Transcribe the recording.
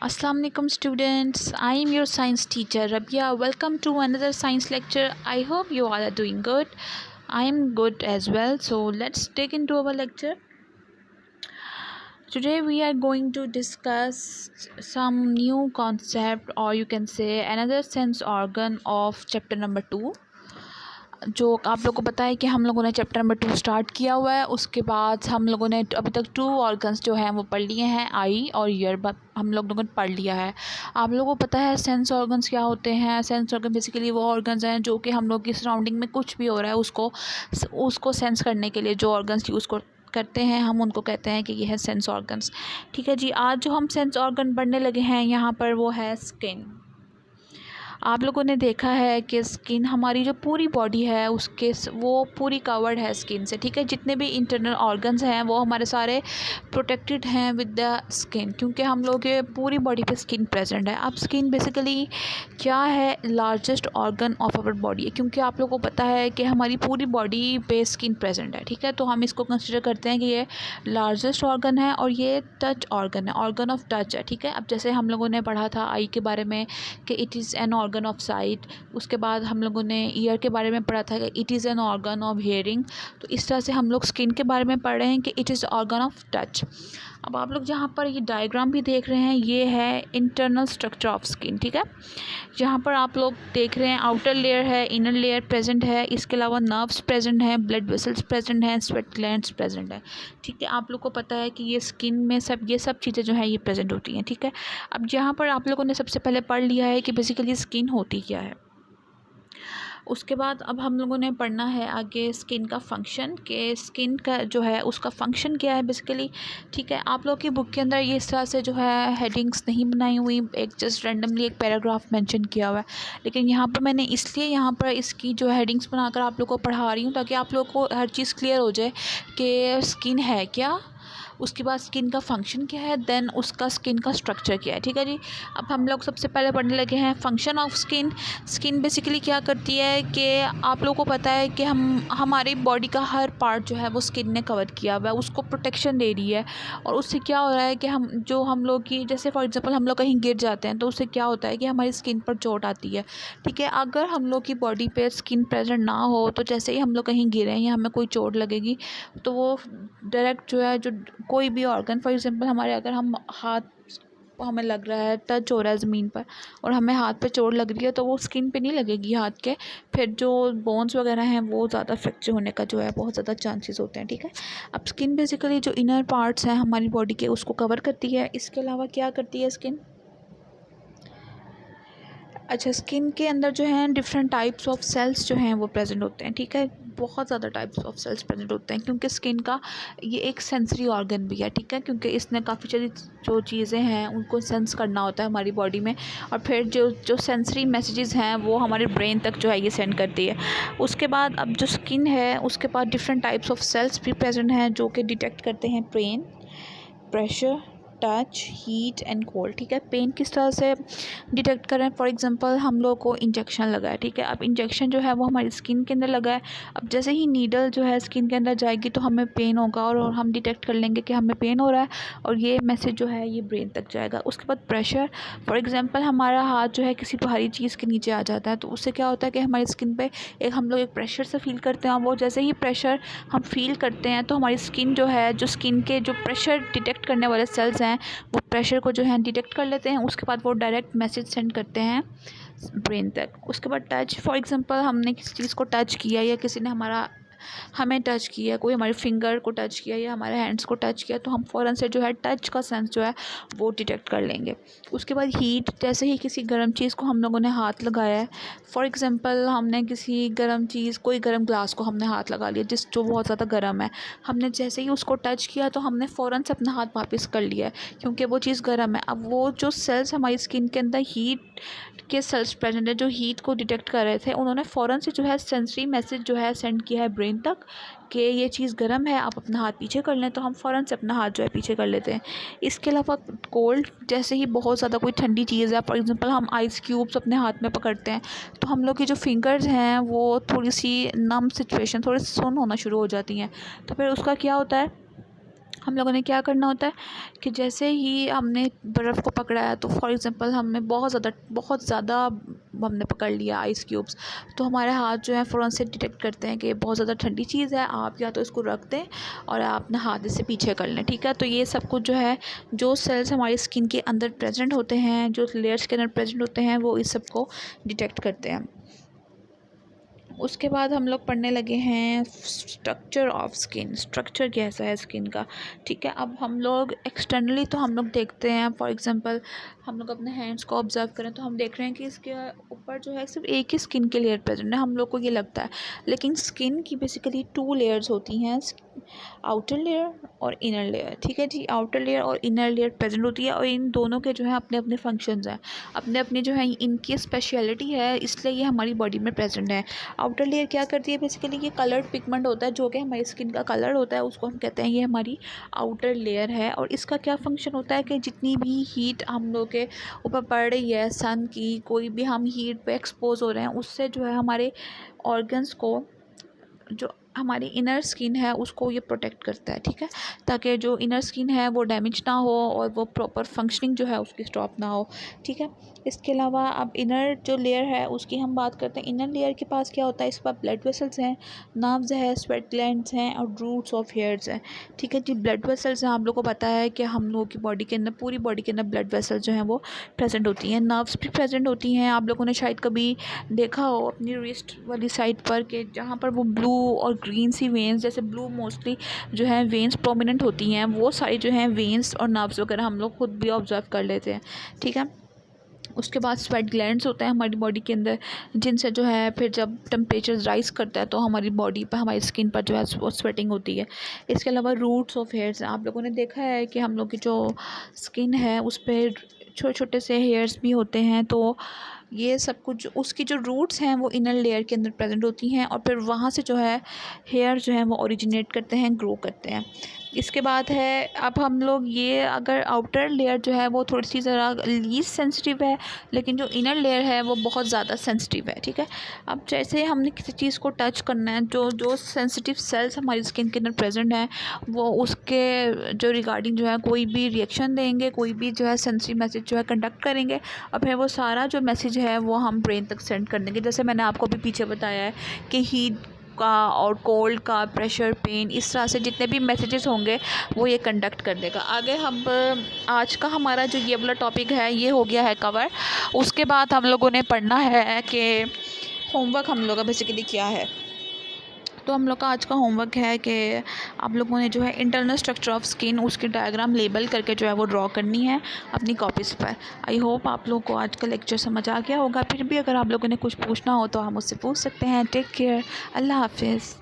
Assalamu alaikum students. I am your science teacher Rabia. Welcome to another science lecture. I hope you all are doing good. I am good as well. So let's dig into our lecture. Today we are going to discuss some new concept, or you can say another sense organ of chapter number 2. जो आप लोगों को पता है कि हम लोगों ने चैप्टर नंबर 2 स्टार्ट किया हुआ है। उसके बाद हम लोगों ने अभी तक 2 ऑर्गन्स जो हैं वो पढ़ लिए हैं, आई और ईयर हम लोगों ने पढ़ लिया है। आप लोगों को पता है सेंस ऑर्गन्स क्या होते हैं। सेंस ऑर्गन बेसिकली वो ऑर्गन्स हैं जो कि हम लोग की सराउंडिंग में कुछ भी हो रहा है उसको सेंस करने के लिए जो ऑर्गन्स यूज़ करते हैं, हम उनको कहते हैं कि ये है सेंस ऑर्गन्स। ठीक है जी, आज जो हम सेंस ऑर्गन पढ़ने लगे हैं यहाँ पर वो है स्किन। आप लोगों ने देखा है कि स्किन हमारी जो पूरी बॉडी है वो पूरी कवर्ड है स्किन से। ठीक है, जितने भी इंटरनल ऑर्गन्स हैं वो हमारे सारे प्रोटेक्टेड हैं विद द स्किन, क्योंकि हम लोग के पूरी बॉडी पे स्किन प्रेजेंट है। अब स्किन बेसिकली क्या है, largest organ of our body है, क्योंकि आप लोगों को पता है कि हमारी पूरी बॉडी पे स्किन प्रेजेंट है। ठीक है, तो हम इसको कंसिडर करते हैं कि ये लार्जेस्ट ऑर्गन है और ये टच ऑर्गन है, ऑर्गन ऑफ टच है। ठीक है, अब जैसे हम लोगों ने पढ़ा था आई के बारे में कि it is an organ of site, उसके बाद हम लोगों ने ईयर के बारे में पढ़ा था कि it is an organ of hearing. तो इस तरह से हम लोग स्किन के बारे में पढ़ रहे हैं कि it is organ of touch. अब आप लोग जहाँ पर ये डायग्राम भी देख रहे हैं ये है इंटरनल स्ट्रक्चर ऑफ स्किन। ठीक है, जहाँ पर आप लोग देख रहे हैं आउटर लेयर है, इनर लेयर प्रेजेंट है, इसके अलावा नर्व्स प्रेजेंट हैं, ब्लड वेसल्स प्रेजेंट हैं, स्वेट ग्लैंड्स प्रेजेंट है। ठीक है, आप लोग को पता है कि ये स्किन में ये सब चीज़ें जो हैं ये प्रेजेंट होती हैं। ठीक है, अब यहाँ पर आप लोगों ने सबसे पहले पढ़ लिया है कि बेसिकली स्किन होती क्या है। उसके बाद अब हम लोगों ने पढ़ना है आगे स्किन का फंक्शन, कि स्किन का जो है उसका फंक्शन क्या है बेसिकली। ठीक है, आप लोग की बुक के अंदर ये इस तरह से जो है हेडिंग्स नहीं बनाई हुई, एक जस्ट रैंडमली एक पैराग्राफ मेंशन किया हुआ है, लेकिन यहाँ पर मैंने इसलिए यहाँ पर इसकी जो हेडिंग्स बनाकर आप लोग को पढ़ा रही हूँ ताकि आप लोग को हर चीज़ क्लियर हो जाए कि स्किन है क्या, उसके बाद स्किन का फंक्शन क्या है, देन उसका स्किन का स्ट्रक्चर क्या है। ठीक है जी, अब हम लोग सबसे पहले पढ़ने लगे हैं function of skin. Skin basically क्या करती है कि आप लोगों को पता है कि हमारी बॉडी का हर पार्ट जो है वो स्किन ने कवर किया हुआ है, उसको प्रोटेक्शन दे रही है। और उससे क्या हो रहा है कि हम लोग की जैसे फॉर एग्जांपल हम लोग कहीं गिर जाते हैं तो उससे क्या होता है कि हमारी स्किन पर चोट आती है। ठीक है, अगर हम लोग की बॉडी पे स्किन प्रेजेंट ना हो तो जैसे ही हम लोग कहीं गिरे या हमें कोई चोट लगेगी तो वो डायरेक्ट जो है जो कोई भी ऑर्गन फॉर एग्जांपल हमारे अगर हम हाथ हमें लग रहा है, टच हो रहा है ज़मीन पर और हमें हाथ पे चोट लग रही है तो वो स्किन पे नहीं लगेगी हाथ के, फिर जो बोन्स वगैरह हैं वो ज़्यादा फ्रैक्चर होने का जो है बहुत ज़्यादा चांसेस होते हैं। ठीक है, अब स्किन बेसिकली जो इनर पार्ट्स हैं हमारी बॉडी के उसको कवर करती है। इसके अलावा क्या करती है स्किन, अच्छा स्किन के अंदर जो है डिफरेंट टाइप्स ऑफ सेल्स जो हैं वो प्रेजेंट होते हैं। ठीक है, बहुत ज़्यादा टाइप्स ऑफ सेल्स प्रेजेंट होते हैं क्योंकि स्किन का ये एक सेंसरी ऑर्गन भी है। ठीक है, क्योंकि इसने काफ़ी सारी जो चीज़ें हैं उनको सेंस करना होता है हमारी बॉडी में, और फिर जो सेंसरी मैसेजेस हैं वो हमारे ब्रेन तक जो है ये सेंड करती है। उसके बाद अब जो स्किन है उसके बाद डिफरेंट टाइप्स ऑफ सेल्स भी प्रेजेंट हैं जो कि डिटेक्ट करते हैं pain, pressure, touch, heat and cold. ठीक है, पेन किस तरह से डिटेक्ट करें, फॉर एग्जांपल हम लोग को इंजेक्शन लगा है। ठीक है, अब इंजेक्शन जो है वो हमारी स्किन के अंदर लगा है, अब जैसे ही नीडल जो है स्किन के अंदर जाएगी तो हमें पेन होगा और हम डिटेक्ट कर लेंगे कि हमें पेन हो रहा है और ये मैसेज जो है ये ब्रेन तक जाएगा। उसके बाद प्रेशर, फॉर एग्जाम्पल हमारा हाथ जो है किसी भारी चीज़ के नीचे आ जाता है तो उससे क्या होता है कि हमारी स्किन पर हम लोग एक प्रेशर से फील करते हैं, और वो जैसे ही प्रेशर हम फील करते हैं तो हमारी स्किन जो है जो स्किन के जो प्रेशर डिटेक्ट करने वाले सेल्स हैं वो प्रेशर को जो है डिटेक्ट कर लेते हैं। उसके बाद वो डायरेक्ट मैसेज सेंड करते हैं ब्रेन तक। उसके बाद टच, फॉर एग्जांपल हमने किसी चीज़ को टच किया या किसी ने हमें टच किया, कोई हमारे फिंगर को टच किया या हमारे हैंड्स को टच किया तो हम फ़ौरन से जो है टच का सेंस जो है वो डिटेक्ट कर लेंगे। उसके बाद हीट, जैसे ही किसी गर्म चीज़ को हम लोगों ने हाथ लगाया है, फॉर एग्जांपल हमने किसी गर्म चीज़ कोई गर्म ग्लास को हमने हाथ लगा लिया जो बहुत ज़्यादा गर्म है, हमने जैसे ही उसको टच किया तो हमने फ़ौरन से अपना हाथ वापस कर लिया है क्योंकि वो चीज़ गर्म है। अब वो जो सेल्स हमारी स्किन के अंदर हीट के सेल्स प्रेजेंट है जो हीट को डिटेक्ट कर रहे थे, उन्होंने फ़ौरन से जो है सेंसरी मैसेज जो है सेंड किया है ब्रेन तक कि ये चीज़ गर्म है, आप अपना हाथ पीछे कर लें, तो हम फ़ौरन से अपना हाथ जो है पीछे कर लेते हैं। इसके अलावा कोल्ड, जैसे ही बहुत ज़्यादा कोई ठंडी चीज़ है, फॉर एग्जांपल हम आइस क्यूब्स अपने हाथ में पकड़ते हैं तो हम लोग की जो फिंगर्स हैं वो थोड़ी सी नम सिचुएशन, थोड़ी सी सुन्न होना शुरू हो जाती हैं, तो फिर उसका क्या होता है हम लोगों ने क्या करना होता है कि जैसे ही हमने बर्फ़ को पकड़ा है, तो फॉर एग्ज़ाम्पल हमने बहुत ज़्यादा हमने पकड़ लिया आइस क्यूब्स, तो हमारे हाथ जो है फ़ौरन से डिटेक्ट करते हैं कि ये बहुत ज़्यादा ठंडी चीज़ है। आप या तो इसको रख दें और आप अपना हाथ इससे पीछे कर लें, ठीक है। तो ये सब कुछ जो है, जो सेल्स हमारी स्किन के अंदर प्रेजेंट होते हैं, जो लेयर्स के अंदर प्रेजेंट होते हैं, वो इस सब को डिटेक्ट करते हैं। उसके बाद हम लोग पढ़ने लगे हैं स्ट्रक्चर ऑफ स्किन, स्ट्रक्चर कैसा है स्किन का, ठीक है। अब हम लोग एक्सटर्नली तो हम लोग देखते हैं, फॉर एग्जांपल हम लोग अपने हैंड्स को ऑब्जर्व करें तो हम देख रहे हैं कि इसके ऊपर जो है सिर्फ एक ही स्किन के लेयर प्रेजेंट है, हम लोग को ये लगता है। लेकिन स्किन की बेसिकली 2 लेयर्स होती हैं, आउटर लेयर और इनर लेयर, ठीक है जी। आउटर लेयर और इनर लेयर प्रेजेंट होती है, और इन दोनों के जो है अपने अपने फंक्शंस हैं, अपने अपने जो है इनकी स्पेशलिटी है, इसलिए ये हमारी बॉडी में प्रेजेंट है। आउटर लेयर क्या करती है, बेसिकली ये कलर्ड पिगमेंट होता है जो कि हमारी स्किन का कलर होता है, उसको हम कहते हैं ये हमारी आउटर लेयर है। और इसका क्या फंक्शन होता है कि जितनी भी हीट हम लोग के ऊपर पड़ रही है सन की, कोई भी हम हीट पे एक्सपोज हो रहे हैं, उससे जो है हमारे ऑर्गन्स को, जो हमारी इनर स्किन है उसको ये प्रोटेक्ट करता है, ठीक है, ताकि जो इनर स्किन है वो डैमेज ना हो और वो प्रॉपर फंक्शनिंग जो है उसकी स्टॉप ना हो, ठीक है। इसके अलावा अब इनर जो लेयर है उसकी हम बात करते हैं। इनर लेयर के पास क्या होता है, इस पर ब्लड वेसल्स हैं, नर्व्स है, स्वेट ग्लैंड्स हैं और रूट्स ऑफ हेयर्स हैं, ठीक है जी। ब्लड वेसल्स हैं, आप लोग को पता है कि हम लोगों की बॉडी के अंदर, पूरी बॉडी के अंदर ब्लड वेसल्स जो हैं वो प्रेजेंट होती हैं। नर्व्स भी प्रेजेंट होती हैं, आप लोगों ने शायद कभी देखा हो अपनी रिस्ट वाली साइड पर कि जहाँ पर वो ब्लू और ग्रीन सी वेन्स, जैसे ब्लू मोस्टली जो है वेन्स प्रोमिनेंट होती हैं, वो सारी जो हैं वेन्स और नर्व्स वगैरह हम लोग खुद भी ऑब्जर्व कर लेते हैं, ठीक है। उसके बाद स्वेट ग्लैंड्स होते हैं हमारी बॉडी के अंदर, जिनसे जो है फिर जब टेम्परेचर राइज करता है तो हमारी बॉडी पर, हमारी स्किन पर जो है वो स्वेटिंग होती है। इसके अलावा रूट्स ऑफ हेयर्स, आप लोगों ने देखा है कि हम लोग की जो स्किन है उस पर छोटे छोटे से हेयर्स भी होते हैं, तो ये सब कुछ उसकी जो रूट्स हैं वो इनर लेयर के अंदर प्रेजेंट होती हैं, और फिर वहाँ से जो है हेयर जो है वो ओरिजिनेट करते हैं, ग्रो करते हैं। इसके बाद है, अब हम लोग ये, अगर आउटर लेयर जो है वो थोड़ी सी ज़रा लीस्ट सेंसिटिव है, लेकिन जो इनर लेयर है वो बहुत ज़्यादा सेंसिटिव है, ठीक है। अब जैसे हमने किसी चीज़ को टच करना है, जो जो सेंसिटिव सेल्स हमारी स्किन के अंदर प्रेजेंट हैं, वो उसके जो रिगार्डिंग जो है कोई भी रिएक्शन देंगे, कोई भी जो है सेंसिटिव मैसेज जो है कंडक्ट करेंगे, और फिर वो सारा जो मैसेज है वो हम ब्रेन तक सेंड कर देंगे। जैसे मैंने आपको अभी पीछे बताया है कि हीट का और कोल्ड का, प्रेशर, पेन, इस तरह से जितने भी मैसेजेस होंगे वो ये कंडक्ट कर देगा। आगे हम आज का हमारा जो ये वाला टॉपिक है ये हो गया है कवर। उसके बाद हम लोगों ने पढ़ना है कि होमवर्क हम लोग का बेसिकली क्या है। तो हम लोग का आज का होमवर्क है कि आप लोगों ने जो है इंटरनल स्ट्रक्चर ऑफ स्किन, उसकी डायग्राम लेबल करके जो है वो ड्रॉ करनी है अपनी कॉपीज़ पर। आई होप आप लोगों को आज का लेक्चर समझ आ गया होगा। फिर भी अगर आप लोगों ने कुछ पूछना हो तो आप मुझसे पूछ सकते हैं। टेक केयर, अल्लाह हाफिज़।